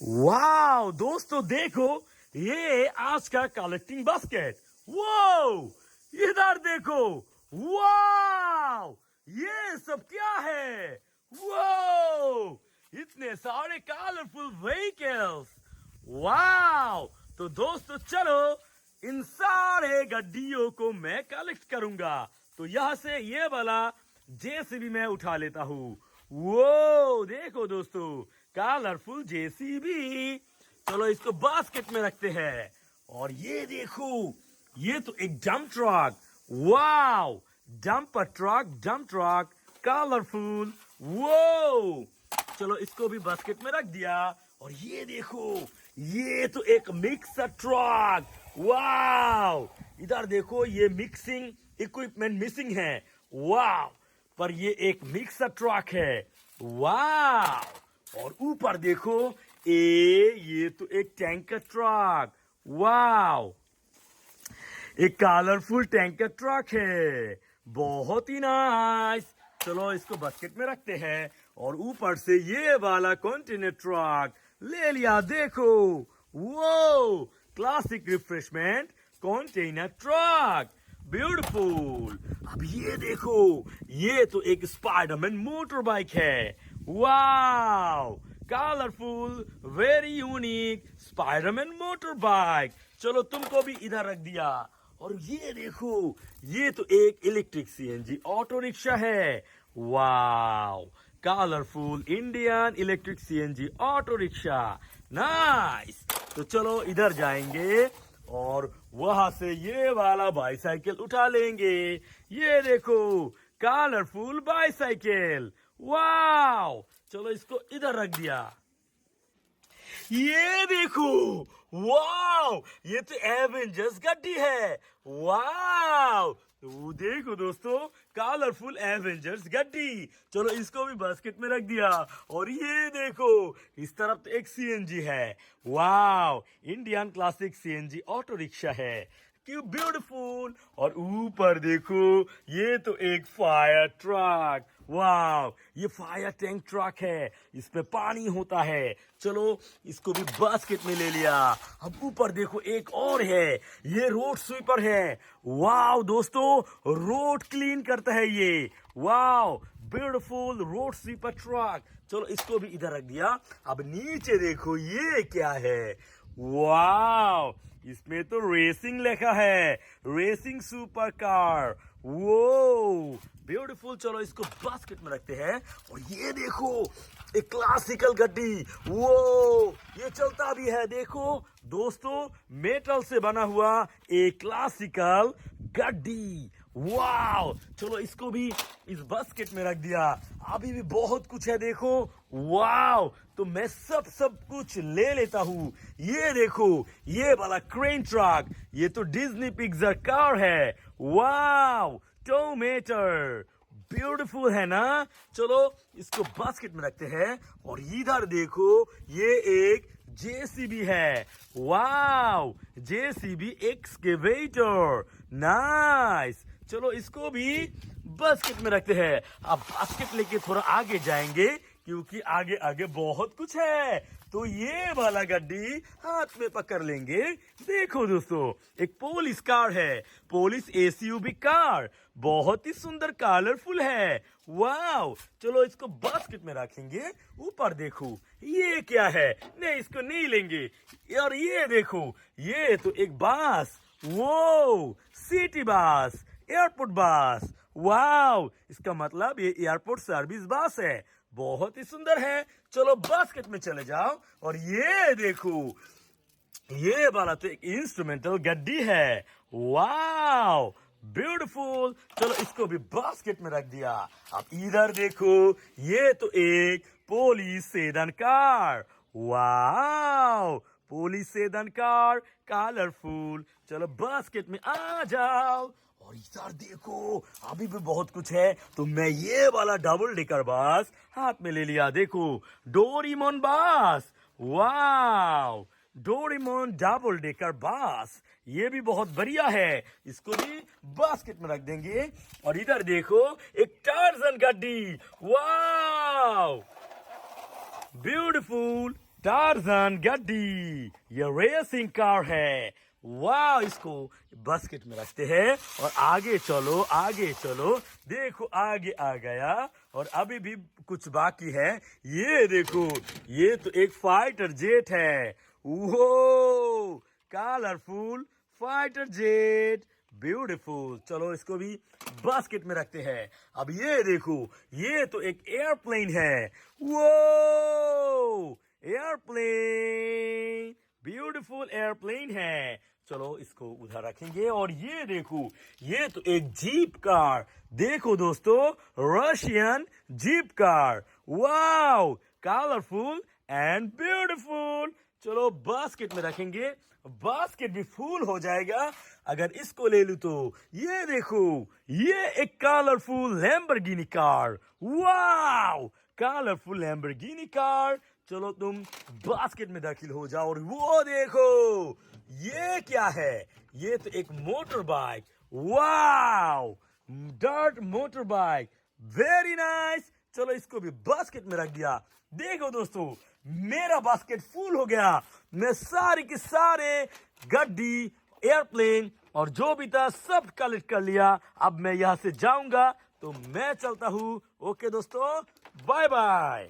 वाह दोस्तों देखो, ये आज का कलेक्टिंग बास्केट। वो इधर देखो। वाह, ये सब क्या है? वो इतने सारे कलरफुल व्हीकल्स। वाह, तो दोस्तों चलो इन सारे गड्डियों को मैं कलेक्ट करूंगा। तो यहां से ये वाला जेसीबी मैं उठा लेता हूँ। वो देखो दोस्तों, कलरफुल जेसीबी। चलो इसको बास्केट में रखते हैं। और ये देखो, ये तो एक dump truck. Wow, dump truck colourful. वो चलो इसको भी बास्केट में रख दिया। और ये देखो, ये तो एक मिक्सर ट्रक। वाओ, इधर देखो, ये मिक्सिंग इक्विपमेंट मिसिंग है। वाओ, पर ये एक मिक्सर ट्रक है। वाओ, और ऊपर देखो, ये तो एक टैंकर ट्रक। वाओ, एक कलरफुल टैंकर ट्रक है, बहुत ही नाइस। चलो इसको बास्केट में रखते हैं। और ऊपर से ये वाला कंटेनर ट्रक ले लिया। देखो, वो classic refreshment container truck, beautiful. अब ये देखो, ये तो एक स्पाइडरमैन मोटर बाइक है। Wow, colourful, very unique Spiderman motor bike. चलो तुमको भी इधर रख दिया। और ये देखो, ये तो एक इलेक्ट्रिक सीएनजी ऑटो रिक्शा है। Wow, colourful Indian electric CNG auto rickshaw, nice. तो चलो इधर जाएंगे और वहां से ये वाला बाईसाइकिल उठा लेंगे। ये देखो, कलरफुल बाईसाइकिल। वाओ, चलो इसको इधर रख दिया। ये देखो, वाओ, ये तो एवेंजर्स गड्डी है। वाओ, तो देखो दोस्तों, कलरफुल एवेंजर्स गड्डी। चलो इसको भी बास्केट में रख दिया। और ये देखो, इस तरफ तो एक सीएनजी है। Wow, Indian classic CNG auto rickshaw है, क्यों ब्यूटीफुल। और ऊपर देखो, ये तो एक फायर ट्रक। वाव, ये फायर टैंक ट्रक है, इसमें पानी होता है। चलो इसको भी बास्केट में ले लिया। अब ऊपर देखो, एक और है, ये रोड स्वीपर है। वाव दोस्तों, रोड क्लीन करता है ये। वाव, ब्यूटीफुल रोड स्वीपर ट्रक। चलो इसको भी इधर रख दिया। अब नीचे देखो, ये क्या है? वाव, इसमें तो रेसिंग लिखा है, रेसिंग सुपर कार। वो ब्यूटीफुल। चलो इसको बास्केट में रखते हैं। और ये देखो, एक क्लासिकल गड्डी। वो ये चलता भी है। देखो दोस्तों, मेटल से बना हुआ एक क्लासिकल गड्डी। वाव, चलो इसको भी इस बास्केट में रख दिया। अभी भी बहुत कुछ है, देखो। वाव, तो मैं सब कुछ ले लेता हूँ। ये देखो, ये वाला क्रेन ट्रक, ये तो डिज्नी पिक्सर कार है। वाव, टोमेटर, ब्यूटीफुल है ना। चलो इसको बास्केट में रखते हैं। और इधर देखो, ये एक जेसीबी है। वाव, जेसीबी एक्सकेवेटर, नाइस। चलो इसको भी बास्केट में रखते हैं। अब बास्केट लेके थोड़ा आगे जाएंगे, क्योंकि आगे आगे बहुत कुछ है। तो ये वाला गड्डी हाथ में पकड़ लेंगे। देखो दोस्तों, एक पुलिस कार है, पुलिस एसयूवी कार, बहुत ही सुंदर कलरफुल है। वाव, चलो इसको बास्केट में रखेंगे। ऊपर देखो, ये क्या है? नहीं, इसको नहीं लेंगे। और ये देखो, ये तो एक बस। वो सिटी बस, एयरपोर्ट बस। वाव, इसका मतलब ये एयरपोर्ट सर्विस बस है, बहुत ही सुंदर है। चलो बास्केट में चले जाओ। और ये देखो, ये वाला तो एक इंस्ट्रूमेंटल गड्डी है। वाव, ब्यूटीफुल। चलो इसको भी बास्केट में रख दिया। अब इधर देखो, ये तो एक पुलिस सेडान कार। वाव, पुलिस सेडान कार, कलरफुल। चलो बास्केट में आ जाओ। और इधर देखो, अभी भी बहुत कुछ है। तो मैं ये वाला डबल डेकर बस हाथ में ले लिया। देखो, डोरेमोन बस। वाव, डोरेमोन डबल डेकर बस, ये भी बहुत बढ़िया है। इसको भी बास्केट में रख देंगे। और इधर देखो, एक टार्जन गड्डी। वाव, ब्यूटीफुल टार्जन गड्डी, ये रेसिंग कार है। वाह, इसको बास्केट में रखते हैं और आगे चलो। देखो आगे आ गया और अभी भी कुछ बाकी है। ये देखो, ये तो एक फाइटर जेट है। वो कलरफुल फाइटर जेट, ब्यूटीफुल। चलो इसको भी बास्केट में रखते हैं। अब ये देखो, ये तो एक एयरप्लेन है। वो एयरप्लेन, ब्यूटीफुल एयरप्लेन है। चलो इसको उधर रखेंगे। और ये देखो, ये तो एक जीप कार। देखो दोस्तों, Russian jeep car. Wow, colourful and beautiful. चलो बास्केट में रखेंगे। बास्केट भी फुल हो जाएगा अगर इसको ले लूं तो। ये देखो, ये एक colourful Lamborghini car. Wow, colourful Lamborghini car. चलो तुम बास्केट में दाखिल हो जाओ। और वो देखो, ये क्या है? ये तो एक motor bike. Wow, dirt motor bike, very nice. चलो इसको भी बास्केट में रख दिया। देखो दोस्तों, मेरा बास्केट फुल हो गया। मैं सारे के सारे गड्डी, एयरप्लेन और जो भी था सब कलेक्ट कर लिया। अब मैं यहाँ से जाऊंगा, तो मैं चलता हूँ। ओके दोस्तों, बाय बाय।